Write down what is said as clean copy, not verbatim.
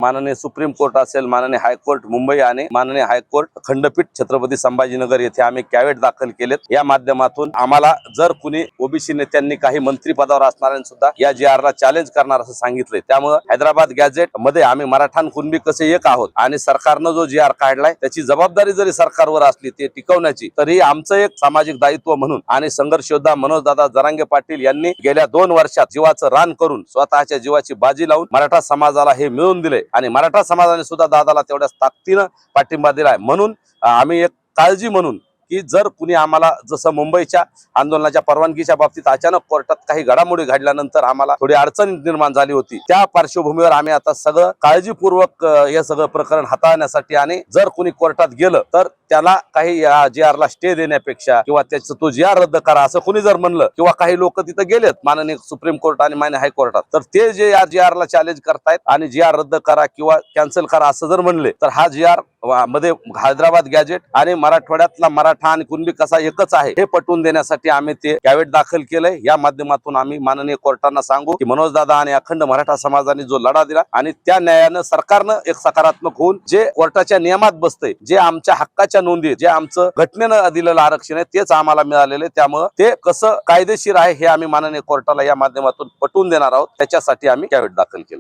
माननीय supreme court असेल, माननीय हायकोर्ट मुंबई आणि माननीय हायकोर्ट खंडपीठ छत्रपती संभाजीनगर येथे आम्ही कॅवेट दाखल केलेत। या माध्यमातून आम्हाला जर कुणी ओबीसी नेत्यांनी काही मंत्री पदावर असणाऱ्यांनी सुद्धा या GR ला चॅलेंज करणार असं सांगितलंय। त्यामुळे हैदराबाद गॅझेट मध्ये आम्ही मराठा कुणबी कसे एक आहोत आणि सरकारनं जो GR काढलाय त्याची जबाबदारी जरी सरकारवर असली ते टिकवण्याची, तरी आमचं एक सामाजिक दायित्व म्हणून आणि संघर्ष योद्धा मनोजदादा जरांगे पाटील यांनी गेल्या 2 वर्षात जीवाचं रान करून स्वतःच्या जीवाची बाजी लावून मराठा समाजाला हे मिळवून दिले आणि मराठा समाजाने सुद्धा दादाला तेवढ्याच ताकदीनं पाठिंबा दिलाय। म्हणून आम्ही एक काळजी म्हणून की जर कुणी आम्हाला जसं मुंबईच्या आंदोलनाच्या परवानगीच्या बाबतीत अचानक कोर्टात काही घडामोडी घडल्यानंतर आम्हाला थोडी अडचण निर्माण झाली होती, त्या पार्श्वभूमीवर आम्ही आता सगळं काळजीपूर्वक हे सगळं प्रकरण हाताळण्यासाठी आणि जर कुणी कोर्टात गेलं तर त्याला काही या GR ला स्टे देण्यापेक्षा किंवा त्याचं तो GR रद्द करा असं कुणी जर म्हणलं किंवा काही लोक तिथे गेलेत माननीय सुप्रीम कोर्ट आणि माननीय हायकोर्टात, तर ते जे या GR ला चॅलेंज करतायत आणि GR रद्द करा किंवा कॅन्सल करा असं जर म्हणले तर हा GR मध्ये हैदराबाद गॅझेट आणि मराठवाड्यातला मराठा आणि कुणबी कसा एकच आहे हे पटवून देण्यासाठी आम्ही ते कॅवेट दाखल केलंय। या माध्यमातून आम्ही माननीय कोर्टांना सांगू की मनोजदादा आणि अखंड मराठा समाजाने जो लढा दिला आणि त्या न्यायानं सरकारनं एक सकारात्मक होऊन जे कोर्टाच्या नियमात बसतंय, जे आमच्या हक्काच्या नोंदी, जे आमचं घटनेनं दिलेलं आरक्षण आहे तेच आम्हाला मिळालेले, त्यामुळे ते कसं कायदेशीर आहे हे आम्ही माननीय कोर्टाला या माध्यमातून पटवून देणार आहोत। त्याच्यासाठी आम्ही कॅवेट दाखल केलं।